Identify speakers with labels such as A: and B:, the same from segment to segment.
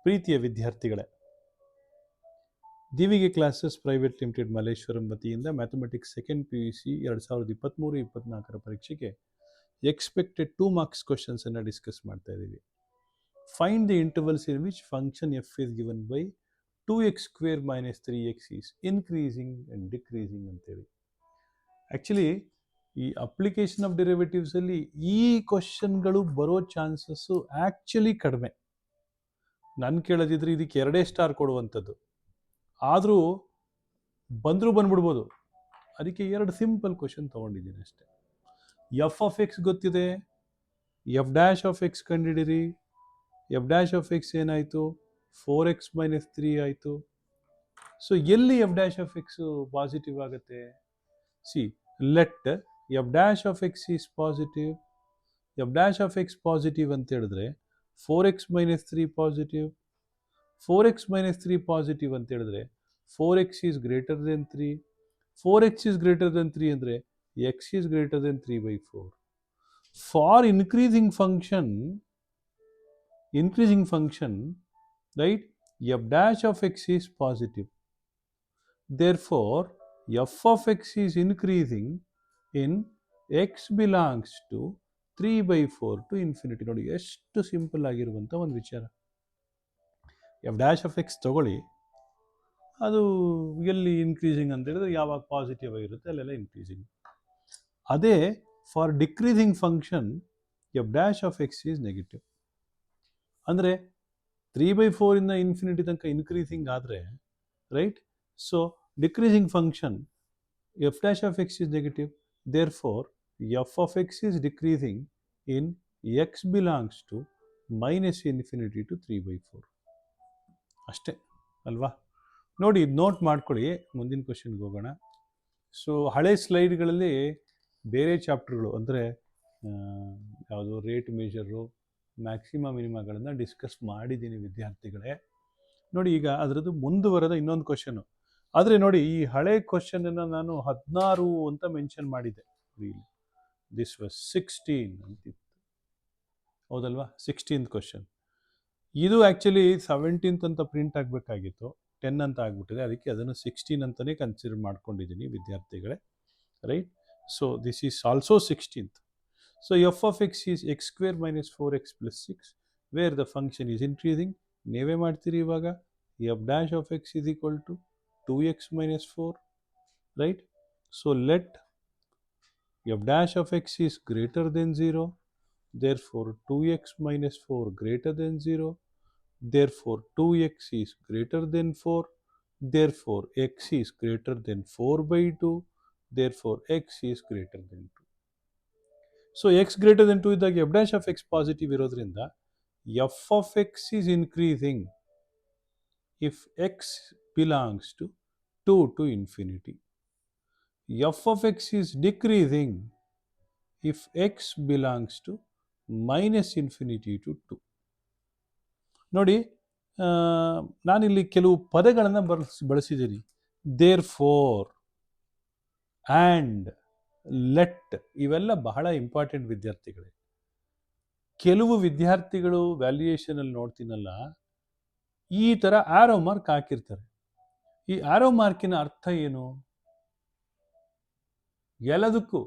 A: ಪ್ರೀತಿಯ ವಿದ್ಯಾರ್ಥಿಗಳೇ, ದಿವಿಗೆ classes private limited Malleshwaram ವತಿಯಿಂದ ಮ್ಯಾಥಮೆಟಿಕ್ಸ್ ಸೆಕೆಂಡ್ PUC 2023-24 ಪರೀಕ್ಷೆಗೆ ಎಕ್ಸ್ಪೆಕ್ಟೆಡ್ 2 ಮಾರ್ಕ್ಸ್ ಕ್ವಶನ್ಸ್ ಅನ್ನು ಡಿಸ್ಕಸ್ ಮಾಡ್ತಾ ಇದ್ದೀವಿ. Find the intervals in which function F is given by 2x² - 3x is increasing and decreasing ಅಂತೇಳಿ. Actually ಈ ಅಪ್ಲಿಕೇಶನ್ ಆಫ್ ಡೆರಿವೇಟಿವ್ಸಲ್ಲಿ ಈ ಕ್ವಶನ್ಗಳು ಬರೋ ಚಾನ್ಸಸ್ಸು ಆ್ಯಕ್ಚುಲಿ ಕಡಿಮೆ. ನಾನು ಕೇಳೋದಿದ್ರೆ ಇದಕ್ಕೆ 2 ಸ್ಟಾರ್ ಕೊಡುವಂಥದ್ದು, ಆದರೂ ಬಂದರೂ ಬಂದ್ಬಿಡ್ಬೋದು. ಅದಕ್ಕೆ 2 ಸಿಂಪಲ್ ಕ್ವಶನ್ ತೊಗೊಂಡಿದ್ದೀನಿ ಅಷ್ಟೆ. ಎಫ್ ಆಫ್ ಎಕ್ಸ್ ಗೊತ್ತಿದೆ, ಎಫ್ ಡ್ಯಾಶ್ ಆಫ್ ಎಕ್ಸ್ ಕಂಡುಹಿಡಿರಿ. ಎಫ್ ಡ್ಯಾಶ್ ಆಫ್ ಎಕ್ಸ್ ಏನಾಯಿತು? 4x - 3 ಆಯಿತು. ಸೊ ಎಲ್ಲಿ F dash of X positive ಆಗುತ್ತೆ? See, let F dash of X is positive. F dash of X positive ಅಂತ ಹೇಳಿದ್ರೆ 4x - 3 positive. 4x - 3 positive ಅಂತ ಹೇಳಿದ್ರೆ 4x is greater than 3. 4x is greater than 3 ಅಂದರೆ x is greater than 3/4. For increasing function, right, f dash of x is positive. Therefore, f of x is increasing in x belongs to 3/4 to infinity. ನೋಡಿ ಎಷ್ಟು simple ಆಗಿರುವಂಥ ಒಂದು ವಿಚಾರ. F dash of X ತಗೊಳ್ಳಿ, ಅದು ಎಲ್ಲಿ increasing ಅಂತ ಹೇಳಿದ್ರೆ ಯಾವಾಗ ಪಾಸಿಟಿವ್ ಆಗಿರುತ್ತೆ ಅಲ್ಲೆಲ್ಲ ಇನ್ಕ್ರೀಸಿಂಗ್. ಅದೇ for decreasing function F dash of X is negative. ಅಂದರೆ 3/4 ಇಂದ ಇನ್ಫಿನಿಟಿ ತನಕ ಇನ್ಕ್ರೀಸಿಂಗ್ ಆದರೆ, right, so decreasing function F dash of X is negative. Therefore F of X is decreasing in X belongs to -∞ to 3/4. ಅಷ್ಟೇ ಅಲ್ವಾ? ನೋಡಿ, ಇದು note ಮಾಡ್ಕೊಳ್ಳಿ. ಮುಂದಿನ ಕ್ವಶನ್ಗೆ ಹೋಗೋಣ. ಸೊ ಹಳೆ ಸ್ಲೈಡ್ಗಳಲ್ಲಿ ಬೇರೆ ಚಾಪ್ಟರ್ಗಳು ಅಂದರೆ ಯಾವುದು ರೇಟ್ ಮೆಷರು, ಮ್ಯಾಕ್ಸಿಮಮ್ ಮಿನಿಮಗಳನ್ನು ಡಿಸ್ಕಸ್ ಮಾಡಿದ್ದೀನಿ ವಿದ್ಯಾರ್ಥಿಗಳೇ. ನೋಡಿ, ಈಗ ಅದರದ್ದು ಮುಂದುವರೆದ ಇನ್ನೊಂದು ಕ್ವಶನು. ಆದರೆ ನೋಡಿ, ಈ ಹಳೆ ಕ್ವಶನನ್ನು ನಾನು 16 ಅಂತ ಮೆನ್ಷನ್ ಮಾಡಿದ್ದೆ. ದಿಸ್ ವಾಸ್ 16 ಅಂತಿತ್ತು, ಹೌದಲ್ವಾ? 16th question. ಇದು ಆ್ಯಕ್ಚುಲಿ 17th ಅಂತ ಪ್ರಿಂಟ್ ಆಗಬೇಕಾಗಿತ್ತು, 10 ಅಂತ ಆಗಿಬಿಟ್ಟಿದೆ. ಅದಕ್ಕೆ ಅದನ್ನು 16 ಅಂತಲೇ ಕನ್ಸಿಡರ್ ಮಾಡ್ಕೊಂಡಿದ್ದೀನಿ ವಿದ್ಯಾರ್ಥಿಗಳೇ, right. So this is also 16th. So f of x is x² - 4x + 6 where the function is increasing. ನೀವೇ ಮಾಡ್ತೀರಿ ಇವಾಗ. f dash of x is equal to 2x - 4, right? So let f dash of x is greater than 0. Therefore 2x - 4 greater than 0. Therefore 2x is greater than 4. Therefore x is greater than 4/2. Therefore x is greater than 2. So X greater than 2 ಇದ್ದಾಗ F dash of X positive ಇರೋದ್ರಿಂದ F of X is increasing if X belongs to 2 to infinity. F of X is decreasing if X belongs to -∞ to 2. ನೋಡಿ, ನಾನಿಲ್ಲಿ ಕೆಲವು ಪದಗಳನ್ನು ಬಳಸಿದ್ದೀನಿ. Therefore, and, let, ಇವೆಲ್ಲ ಬಹಳ important ವಿದ್ಯಾರ್ಥಿಗಳೇ. ಕೆಲವು ವಿದ್ಯಾರ್ಥಿಗಳು ವ್ಯಾಲ್ಯೂಯೇಷನಲ್ಲಿ ನೋಡ್ತೀನಲ್ಲ, ಈ ಥರ ಆರೋ ಮಾರ್ಕ್ ಹಾಕಿರ್ತಾರೆ. ಈ ಆರೋ ಮಾರ್ಕಿನ ಅರ್ಥ ಏನು? ಎಲ್ಲದಕ್ಕೂ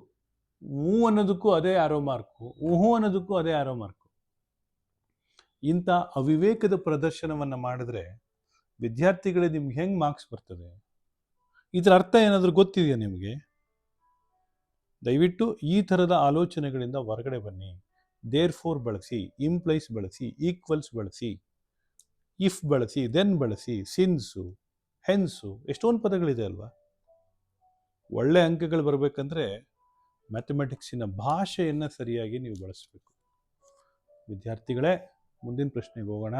A: ಹೂ ಅನ್ನೋದಕ್ಕೂ ಅದೇ ಆರೋ ಮಾರ್ಕು, ಊಹು ಅನ್ನೋದಕ್ಕೂ ಅದೇ ಆರೋ ಮಾರ್ಕು. ಇಂಥ ಅವಿವೇಕದ ಪ್ರದರ್ಶನವನ್ನು ಮಾಡಿದ್ರೆ ವಿದ್ಯಾರ್ಥಿಗಳೇ ನಿಮ್ಗೆ ಹೆಂಗೆ ಮಾರ್ಕ್ಸ್ ಬರ್ತದೆ? ಇದರ ಅರ್ಥ ಏನಾದರೂ ಗೊತ್ತಿದೆಯಾ ನಿಮಗೆ? ದಯವಿಟ್ಟು ಈ ಥರದ ಆಲೋಚನೆಗಳಿಂದ ಹೊರಗಡೆ ಬನ್ನಿ. ದೇರ್ ಫೋರ್ ಬಳಸಿ, ಇಂಪ್ಲೈಸ್ ಬಳಸಿ, ಈಕ್ವಲ್ಸ್ ಬಳಸಿ, ಇಫ್ ಬಳಸಿ, ದೆನ್ ಬಳಸಿ, ಸಿನ್ಸು, ಹೆನ್ಸು, ಎಷ್ಟೊಂದು ಪದಗಳಿದೆ ಅಲ್ವಾ? ಒಳ್ಳೆ ಅಂಕಗಳು ಬರಬೇಕಂದ್ರೆ ಮ್ಯಾಥಮೆಟಿಕ್ಸಿನ ಭಾಷೆಯನ್ನು ಸರಿಯಾಗಿ ನೀವು ಬಳಸಬೇಕು. ವಿದ್ಯಾರ್ಥಿಗಳೇ, ಮುಂದಿನ ಪ್ರಶ್ನೆಗೆ ಹೋಗೋಣ.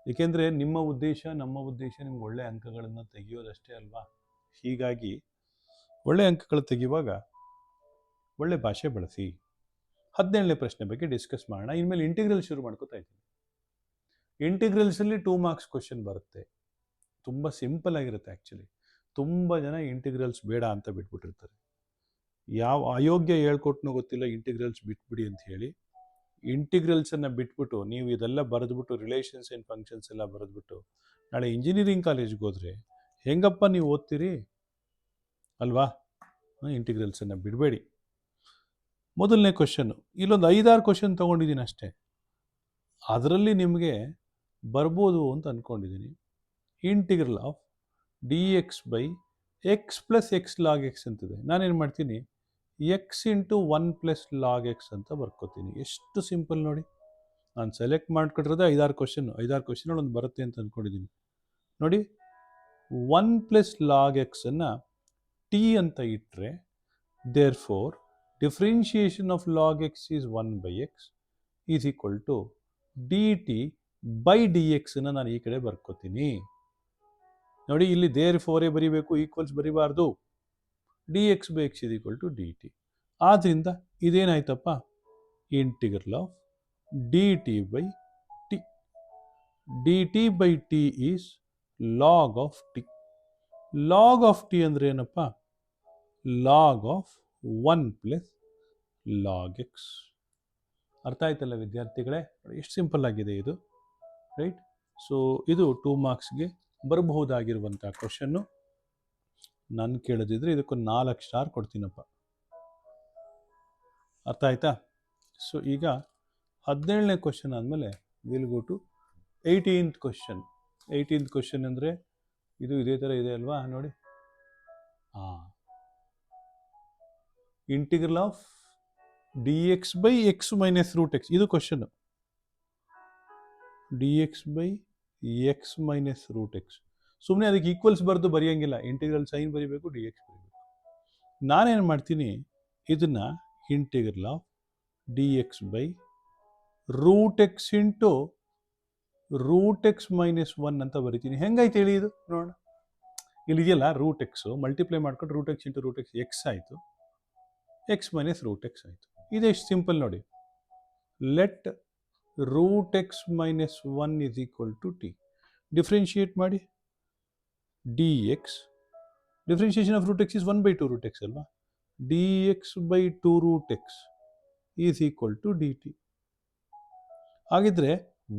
A: ಏಕೆಂದರೆ ನಿಮ್ಮ ಉದ್ದೇಶ, ನಮ್ಮ ಉದ್ದೇಶ ನಿಮ್ಗೆ ಒಳ್ಳೆ ಅಂಕಗಳನ್ನು ತೆಗೆಯೋದಷ್ಟೇ ಅಲ್ವಾ? ಹೀಗಾಗಿ ಒಳ್ಳೆ ಅಂಕಗಳು ತೆಗೆಯುವಾಗ ಒಳ್ಳೆ ಭಾಷೆ ಬಳಸಿ. 17ನೇ ಪ್ರಶ್ನೆ ಬಗ್ಗೆ ಡಿಸ್ಕಸ್ ಮಾಡೋಣ. ಇನ್ಮೇಲೆ ಇಂಟಿಗ್ರಲ್ ಶುರು ಮಾಡ್ಕೋತಾ ಇದ್ದೀನಿ. ಇಂಟಿಗ್ರಲ್ಸಲ್ಲಿ 2 ಮಾರ್ಕ್ಸ್ ಕ್ವಶನ್ ಬರುತ್ತೆ. ತುಂಬ ಸಿಂಪಲ್ ಆಗಿರುತ್ತೆ. ಆ್ಯಕ್ಚುಲಿ ತುಂಬ ಜನ ಇಂಟಿಗ್ರಲ್ಸ್ ಬೇಡ ಅಂತ ಬಿಟ್ಬಿಟ್ಟಿರ್ತಾರೆ. ಯಾವ ಅಯೋಗ್ಯ ಹೇಳ್ಕೊಟ್ನೋ ಗೊತ್ತಿಲ್ಲ ಇಂಟಿಗ್ರಲ್ಸ್ ಬಿಟ್ಬಿಡಿ ಅಂತ ಹೇಳಿ. ಇಂಟಿಗ್ರಲ್ಸನ್ನು ಬಿಟ್ಬಿಟ್ಟು ನೀವು ಇದೆಲ್ಲ ಬರೆದ್ಬಿಟ್ಟು ರಿಲೇಷನ್ಸ್ ಆ್ಯಂಡ್ ಫಂಕ್ಷನ್ಸ್ ಎಲ್ಲ ಬರೆದ್ಬಿಟ್ಟು ನಾಳೆ ಇಂಜಿನಿಯರಿಂಗ್ ಕಾಲೇಜ್ಗೆ ಹೋದರೆ ಹೆಂಗಪ್ಪ ನೀವು ಓದ್ತೀರಿ ಅಲ್ವಾ? ಇಂಟಿಗ್ರಲ್ಸನ್ನು ಬಿಡಬೇಡಿ. ಮೊದಲನೇ ಕ್ವಶನ್ನು, ಇಲ್ಲೊಂದು 5-6 ಕ್ವಶನ್ ತೊಗೊಂಡಿದ್ದೀನಿ ಅಷ್ಟೇ, ಅದರಲ್ಲಿ ನಿಮಗೆ ಬರ್ಬೋದು ಅಂತ ಅಂದ್ಕೊಂಡಿದ್ದೀನಿ. Integral of D X by X plus X log X ಅಂತಿದೆ. ನಾನೇನು ಮಾಡ್ತೀನಿ, ಎಕ್ಸ್ ಇಂಟು 1 + ಲಾಗ್ ಎಕ್ಸ್ ಅಂತ ಬರ್ಕೋತೀನಿ. ಎಷ್ಟು ಸಿಂಪಲ್ ನೋಡಿ. ನಾನು ಸೆಲೆಕ್ಟ್ ಮಾಡ್ಕೊಟ್ಟಿರೋದು 5-6 ಕ್ವಶನ್ ಒಂದು ಬರುತ್ತೆ ಅಂತ ಅಂದ್ಕೊಂಡಿದ್ದೀನಿ. ನೋಡಿ, 1 + ಲಾಗ್ ಎಕ್ಸನ್ನು ಟಿ ಅಂತ ಇಟ್ಟರೆ, therefore differentiation of log X is 1/x is equal to D T by D ಎಕ್ಸನ್ನು ನಾನು ಈ ಕಡೆ ಬರ್ಕೋತೀನಿ. ನೋಡಿ, ಇಲ್ಲಿ ದೇರ್ ಫೋರೇ ಬರೀಬೇಕು, ಈಕ್ವಲ್ಸ್ ಬರೀಬಾರ್ದು. D X by X is equal to D T. ಆದ್ದರಿಂದ ಇದೇನಾಯ್ತಪ್ಪ, integral of D T by T. D T by T is log of T. Log of T ಅಂದರೆ ಏನಪ್ಪ, ಲಾಗ್ ಆಫ್ 1 + ಲಾಗ್ ಎಕ್ಸ್. ಅರ್ಥ ಆಯ್ತಲ್ಲ ವಿದ್ಯಾರ್ಥಿಗಳೇ? ಎಷ್ಟು simple ಆಗಿದೆ ಇದು, ರೈಟ್? ಸೊ ಇದು 2 ಮಾರ್ಕ್ಸ್ಗೆ ಬರಬಹುದಾಗಿರುವಂಥ ಕ್ವಶನ್ನು. ನಾನು ಕೇಳದಿದ್ರೆ ಇದಕ್ಕೊಂದು 4 ಸ್ಟಾರ್ ಕೊಡ್ತೀನಪ್ಪ. ಅರ್ಥ ಆಯ್ತಾ? ಸೊ ಈಗ 17ನೇ ಕ್ವಶನ್ ಆದಮೇಲೆ will go to 18th question. 18th question ಅಂದರೆ ಇದು ಇದೇ ಥರ ಇದೆ ಅಲ್ವಾ? ನೋಡಿ, integral of D X by X minus root X, ಇದು ಕ್ವಶನ್ನು. D X by X minus root X. ಸುಮ್ಮನೆ ಅದಕ್ಕೆ ಈಕ್ವಲ್ಸ್ ಬರೆದು ಬರೆಯೋಂಗಿಲ್ಲ, ಇಂಟಿಗ್ರಲ್ ಸೈನ್ ಬರೀಬೇಕು, ಡಿ ಎಕ್ಸ್ ಬರೀಬೇಕು. ನಾನೇನು ಮಾಡ್ತೀನಿ, ಇದನ್ನು integral of D X by root X into root X minus 1 ಅಂತ ಬರಿತೀನಿ. ಹೆಂಗಾಯ್ತು ಹೇಳಿ ಇದು ನೋಡೋಣ. ಇಲ್ಲಿದೆಯಲ್ಲ ರೂಟ್ ಎಕ್ಸು, ಮಲ್ಟಿಪ್ಲೈ ಮಾಡ್ಕೊಂಡು root X into root X X ಆಯಿತು, ಎಕ್ಸ್ ಮೈನಸ್ ರೂಟ್ ಎಕ್ಸ್ ಆಯಿತು. ಇದೆಷ್ಟು ಸಿಂಪಲ್ ನೋಡಿ. Let root X minus 1 is equal to T. Differentiate ಮಾಡಿ, D X, differentiation of root X is 1/2 root X ಅಲ್ವಾ? D X by 2 root X is equal to D T. ಹಾಗಿದ್ರೆ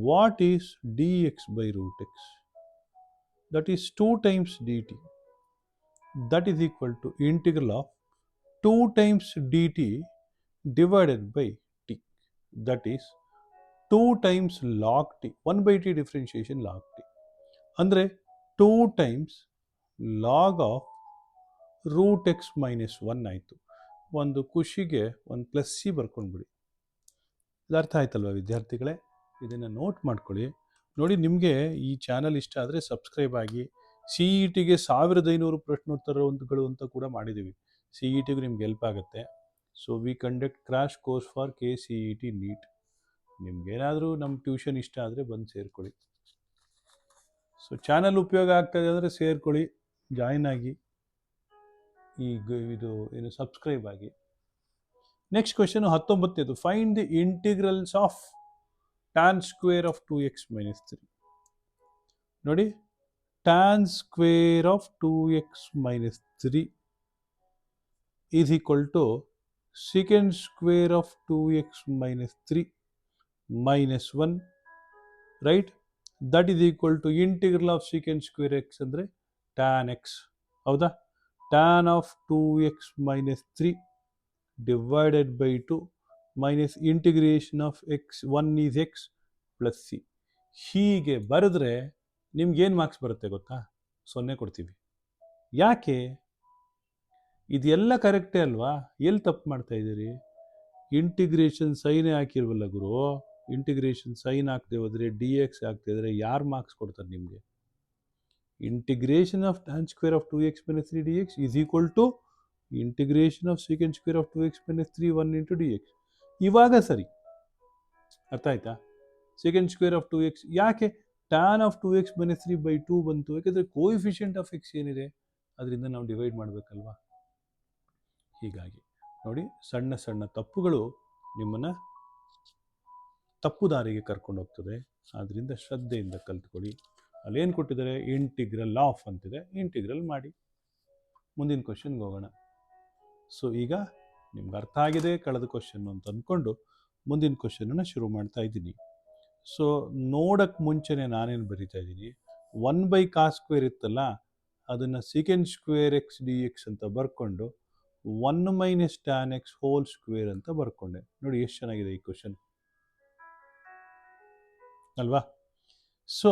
A: what is D X by root X? That is 2 times dt. That is equal to integral of 2 times dt divided by t. That is 2 times log t. 1/t differentiation log t. ಅಂದರೆ 2 times log of root X minus 1 ಆಯಿತು. ಒಂದು ಖುಷಿಗೆ ಒಂದು plus C ಬರ್ಕೊಂಡ್ಬಿಡಿ. ಇದು ಅರ್ಥ ಆಯ್ತಲ್ವ ವಿದ್ಯಾರ್ಥಿಗಳೇ? ಇದನ್ನು note ಮಾಡ್ಕೊಳ್ಳಿ. ನೋಡಿ, ನಿಮಗೆ ಈ ಚಾನಲ್ ಇಷ್ಟ ಆದರೆ ಸಬ್ಸ್ಕ್ರೈಬ್ ಆಗಿ. ಸಿ ಇ ಟಿಗೆ 1500 ಪ್ರಶ್ನೋತ್ತರಗಳು ಅಂತ ಕೂಡ ಮಾಡಿದ್ದೀವಿ. ಸಿ ಇ ಟಿಗೂ ನಿಮ್ಗೆ ಹೆಲ್ಪ್ ಆಗುತ್ತೆ. So we conduct crash course for KCET NEET. ನಿಮ್ಗೇನಾದರೂ ನಮ್ಮ ಟ್ಯೂಷನ್ ಇಷ್ಟ ಆದರೆ ಬಂದು ಸೇರ್ಕೊಳ್ಳಿ. ಸೊ ಚಾನಲ್ ಉಪಯೋಗ ಆಗ್ತದೆ ಅಂದರೆ ಸೇರ್ಕೊಳ್ಳಿ, ಜಾಯಿನ್ ಆಗಿ, ಇದು ಏನು ಸಬ್ಸ್ಕ್ರೈಬ್ ಆಗಿ. Next question 19. Find the integrals of tan square of 2x minus 3. ನೋಡಿ, tan square of 2x minus 3 is equal to second square of 2x minus 3 minus 1, right? That is equal to integral of second square X ಅಂದರೆ tan X. ಹೌದಾ? Tan of 2x minus 3 divided by 2 minus integration of X 1 is X plus C. ಹೀಗೆ ಬರೆದ್ರೆ ನಿಮ್ಗೇನು marks ಬರುತ್ತೆ ಗೊತ್ತಾ? 0 ಕೊಡ್ತೀವಿ. ಯಾಕೆ? ಇದೆಲ್ಲ ಕರೆಕ್ಟೇ ಅಲ್ವಾ? ಎಲ್ಲಿ ತಪ್ಪು ಮಾಡ್ತಾ ಇದ್ದೀರಿ? ಇಂಟಿಗ್ರೇಷನ್ ಸೈನೇ ಹಾಕಿಲ್ವಲ್ಲ ಗುರು. ಇಂಟಿಗ್ರೇಷನ್ ಸೈನ್ ಹಾಕದೆ ಹೋದರೆ ಡಿ ಎಕ್ಸ್ ಹಾಕ್ತಾ ಇದ್ರೆ ಯಾರು ಮಾರ್ಕ್ಸ್ ಕೊಡ್ತಾರೆ ನಿಮಗೆ? Integration of tan square of 2x minus 3 dx is equal to integration of second square of 2x minus 3 1 into dx. ಇವಾಗ ಸರಿ ಅರ್ಥ ಆಯ್ತಾ? ಸೆಕೆಂಡ್ ಸ್ಕ್ವೇರ್ ಆಫ್ 2x ಯಾಕೆ tan of 2x minus 3 by 2 ಬಂತು? ಯಾಕೆಂದರೆ ಕೋಎಫಿಷಿಯಂಟ್ ಆಫ್ ಎಕ್ಸ್ ಏನಿದೆ ಅದರಿಂದ ನಾವು ಡಿವೈಡ್ ಮಾಡಬೇಕಲ್ವಾ? ಹೀಗಾಗಿ ನೋಡಿ, ಸಣ್ಣ ಸಣ್ಣ ತಪ್ಪುಗಳು ನಿಮ್ಮನ್ನು ತಪ್ಪು ದಾರಿಗೆ ಕರ್ಕೊಂಡು ಹೋಗ್ತದೆ. ಆದ್ದರಿಂದ ಶ್ರದ್ಧೆಯಿಂದ ಕಲ್ತ್ಕೊಳ್ಳಿ. ಅಲ್ಲೇನು ಕೊಟ್ಟಿದ್ದಾರೆ? ಇಂಟಿಗ್ರಲ್ ಆಫ್ ಅಂತಿದೆ, ಇಂಟಿಗ್ರಲ್ ಮಾಡಿ. ಮುಂದಿನ ಕ್ವಶನ್ಗೆ ಹೋಗೋಣ. ಸೊ ಈಗ ನಿಮ್ಗೆ ಅರ್ಥ ಆಗಿದೆ ಕಳೆದ ಕ್ವಶನ್ ಅಂತ ಅಂದ್ಕೊಂಡು ಮುಂದಿನ ಕ್ವಶನನ್ನು ಶುರು ಮಾಡ್ತಾ ಇದ್ದೀನಿ. ಸೊ ನೋಡೋಕ್ಕೆ ಮುಂಚೆನೇ ನಾನೇನು ಬರಿತಾ ಇದ್ದೀನಿ, 1/cos² ಇತ್ತಲ್ಲ, ಅದನ್ನು sec² x dx ಅಂತ ಬರ್ಕೊಂಡು 1 - tan x whole² ಅಂತ ಬರ್ಕೊಂಡೆ. ನೋಡಿ ಎಷ್ಟು ಚೆನ್ನಾಗಿದೆ ಈ ಕ್ವಶನ್ ಅಲ್ವಾ. ಸೊ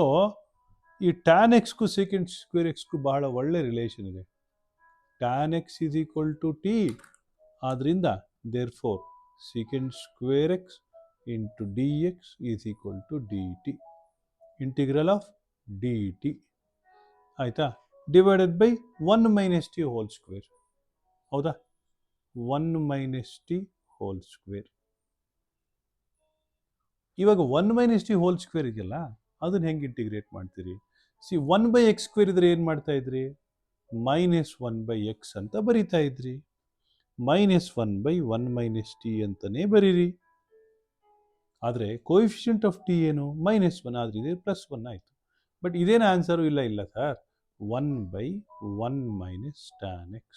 A: ಈ tan xಗೂ sec² xಗೂ ಬಹಳ ಒಳ್ಳೆ ರಿಲೇಷನ್ ಇದೆ. tan x = t, ಆದ್ದರಿಂದ therefore sec² x into dx = dt, integral of dt ಆಯಿತಾ, ಡಿವೈಡೆಡ್ ಬೈ 1 - t whole². ಹೌದಾ, 1 - t whole². ಇವಾಗ 1 - t whole² ಇದೆಯಲ್ಲ, ಅದನ್ನ ಹೆಂಗೆ ಇಂಟಿಗ್ರೇಟ್ ಮಾಡ್ತೀರಿ? 1/x² ಇದ್ರೆ ಏನು ಮಾಡ್ತಾ ಇದ್ರಿ? -1/x ಅಂತ ಬರಿತಾ ಇದ್ರಿ. -1/1 - t ಅಂತಲೇ ಬರೀರಿ. ಆದರೆ ಕೋಎಫಿಷಿಯಂಟ್ ಆಫ್ ಟಿ ಏನು? -1, ಆದರೆ ಇದೆ +1 ಆಯಿತು. ಬಟ್ ಇದೇನು ಆನ್ಸರು? ಇಲ್ಲ ಸರ್, 1/1 - tan x.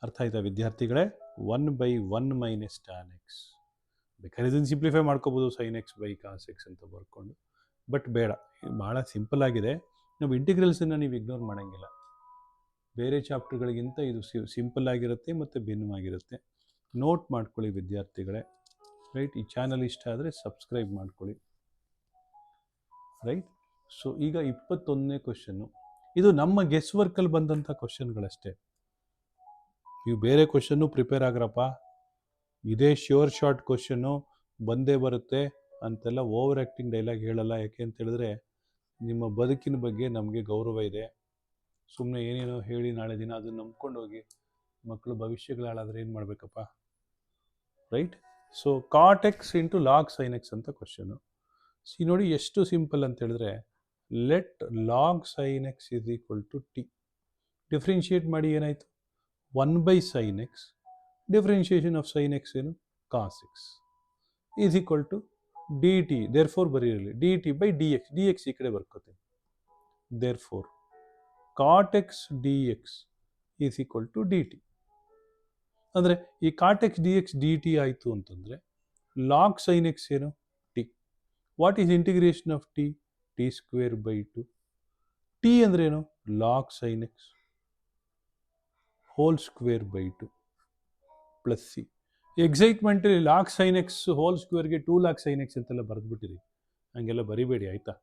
A: ಅರ್ಥ ಆಯ್ತಾ ವಿದ್ಯಾರ್ಥಿಗಳೇ? 1/1 - tan x. ಬೇಕಾದ್ರೆ ಇದನ್ನು ಸಿಂಪ್ಲಿಫೈ ಮಾಡ್ಕೋಬೋದು, sin x/cos x ಅಂತ ಬರ್ಕೊಂಡು. ಬಟ್ ಬೇಡ, ಭಾಳ ಸಿಂಪಲ್ ಆಗಿದೆ. ನಾವು ಇಂಟಿಗ್ರಲ್ಸನ್ನು ನೀವು ಇಗ್ನೋರ್ ಮಾಡೋಂಗಿಲ್ಲ. ಬೇರೆ ಚಾಪ್ಟರ್ಗಳಿಗಿಂತ ಇದು ಸಿಂಪಲ್ ಆಗಿರುತ್ತೆ ಮತ್ತು ಭಿನ್ನವಾಗಿರುತ್ತೆ. ನೋಟ್ ಮಾಡ್ಕೊಳ್ಳಿ ವಿದ್ಯಾರ್ಥಿಗಳೇ. ರೈಟ್, ಈ ಚಾನಲ್ ಇಷ್ಟ ಆದರೆ ಸಬ್ಸ್ಕ್ರೈಬ್ ಮಾಡ್ಕೊಳ್ಳಿ. ರೈಟ್. ಸೊ ಈಗ 21ನೇ ಕ್ವಶನ್ನು. ಇದು ನಮ್ಮ ಗೆಸ್ ವರ್ಕಲ್ಲಿ ಬಂದಂಥ ಕ್ವಶನ್ಗಳಷ್ಟೇ. ನೀವು ಬೇರೆ ಕ್ವಶನ್ನು ಪ್ರಿಪೇರ್ ಆಗ್ರಪ್ಪ, ಇದೇ ಶ್ಯೂರ್ ಶಾರ್ಟ್ ಕ್ವಶನ್ನು ಬಂದೇ ಬರುತ್ತೆ ಅಂತೆಲ್ಲ ಓವರ್ ಆ್ಯಕ್ಟಿಂಗ್ ಡೈಲಾಗ್ ಹೇಳಲ್ಲ. ಯಾಕೆ ಅಂತ ಹೇಳಿದ್ರೆ ನಿಮ್ಮ ಬದುಕಿನ ಬಗ್ಗೆ ನಮಗೆ ಗೌರವ ಇದೆ. ಸುಮ್ಮನೆ ಏನೇನೋ ಹೇಳಿ ನಾಳೆ ದಿನ ಅದನ್ನು ನಂಬ್ಕೊಂಡು ಹೋಗಿ ಮಕ್ಕಳು ಭವಿಷ್ಯಗಳು ಹಾಳಾದರೆ ಏನು ಮಾಡಬೇಕಪ್ಪ. Right. So cot x into log sin x ಅಂತ ಕ್ವಶನು. ನೋಡಿ ಎಷ್ಟು ಸಿಂಪಲ್ ಅಂತ ಹೇಳಿದ್ರೆ, let log sin x = t. Differentiate ಮಾಡಿ, ಏನಾಯಿತು? 1/sin x, differentiation of sin x ಏನು? cos x = dt. ದೇರ್ಫೋರ್ ಬರೀರಲಿ dt/dx ಈ ಕಡೆ ಬರ್ಕೋತೀನಿ. Therefore cot x dx = dt. ಅಂದರೆ ಈ cot x dx dt ಆಯಿತು ಅಂತಂದರೆ log sin x ಏನು? t. What is integration of t? t²/2. t ಅಂದ್ರೇನು? log sin x whole² plus C. ಎಕ್ಸೈಟ್ಮೆಂಟಲ್ಲಿ log sin x whole² 2 log sin x ಅಂತೆಲ್ಲ ಬರೆದ್ಬಿಟ್ಟಿರಿ. ಹಂಗೆಲ್ಲ ಬರಿಬೇಡಿ, ಆಯಿತಾ?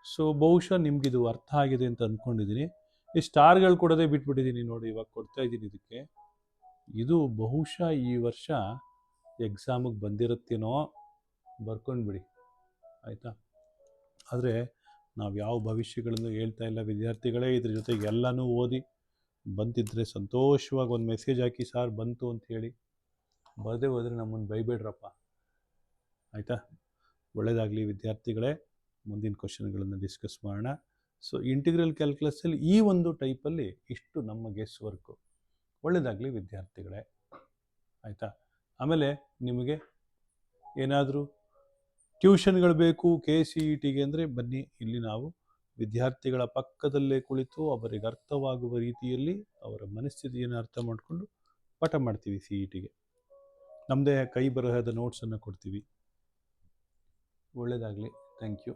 A: ಸೊ ಬಹುಶಃ ನಿಮಗಿದು ಅರ್ಥ ಆಗಿದೆ ಅಂತ ಅಂದ್ಕೊಂಡಿದ್ದೀನಿ. ಈ ಸ್ಟಾರ್ಗಳು ಕೊಡೋದೇ ಬಿಟ್ಬಿಟ್ಟಿದ್ದೀನಿ ನೋಡಿ, ಇವಾಗ ಕೊಡ್ತಾ ಇದ್ದೀನಿ ಇದಕ್ಕೆ. ಇದು ಬಹುಶಃ ಈ ವರ್ಷ ಎಕ್ಸಾಮಿಗೆ ಬಂದಿರುತ್ತೇನೋ, ಬರ್ಕೊಂಡ್ಬಿಡಿ, ಆಯಿತಾ? ಆದರೆ ನಾವು ಯಾವ ಭವಿಷ್ಯಗಳನ್ನು ಹೇಳ್ತಾ ಇಲ್ಲ ವಿದ್ಯಾರ್ಥಿಗಳೇ. ಇದ್ರ ಜೊತೆಗೆ ಎಲ್ಲನೂ ಓದಿ ಬಂತಿದ್ದರೆ ಸಂತೋಷವಾಗಿ ಒಂದು ಮೆಸೇಜ್ ಹಾಕಿ, ಸಾರ್ ಬಂತು ಅಂತ ಹೇಳಿ. ಬರದೇ ಹೋದರೆ ನಮ್ಮನ್ನು ಬೈಬೇಡ್ರಪ್ಪ, ಆಯಿತಾ? ಒಳ್ಳೆಯದಾಗಲಿ ವಿದ್ಯಾರ್ಥಿಗಳೇ. ಮುಂದಿನ ಕ್ವಶನ್ಗಳನ್ನು ಡಿಸ್ಕಸ್ ಮಾಡೋಣ. ಸೊ ಇಂಟಿಗ್ರಲ್ ಕ್ಯಾಲ್ಕುಲಸಲ್ಲಿ ಈ ಒಂದು ಟೈಪಲ್ಲಿ ಇಷ್ಟು ನಮ್ಮ ಗೆಸ್ ವರ್ಕು. ಒಳ್ಳೆಯದಾಗಲಿ ವಿದ್ಯಾರ್ಥಿಗಳೇ, ಆಯಿತಾ? ಆಮೇಲೆ ನಿಮಗೆ ಏನಾದರೂ ಟ್ಯೂಷನ್ಗಳು ಬೇಕು KCETಗೆ ಅಂದರೆ ಬನ್ನಿ, ಇಲ್ಲಿ ನಾವು ವಿದ್ಯಾರ್ಥಿಗಳ ಪಕ್ಕದಲ್ಲೇ ಕುಳಿತು ಅವರಿಗೆ ಅರ್ಥವಾಗುವ ರೀತಿಯಲ್ಲಿ ಅವರ ಮನಸ್ಥಿತಿಯನ್ನು ಅರ್ಥ ಮಾಡಿಕೊಂಡು ಪಾಠ ಮಾಡ್ತೀವಿ. CETಗೆ ನಮ್ಮದೇ ಕೈ ಬರಹದ ನೋಟ್ಸನ್ನು ಕೊಡ್ತೀವಿ. ಒಳ್ಳೆಯದಾಗಲಿ. Thank you.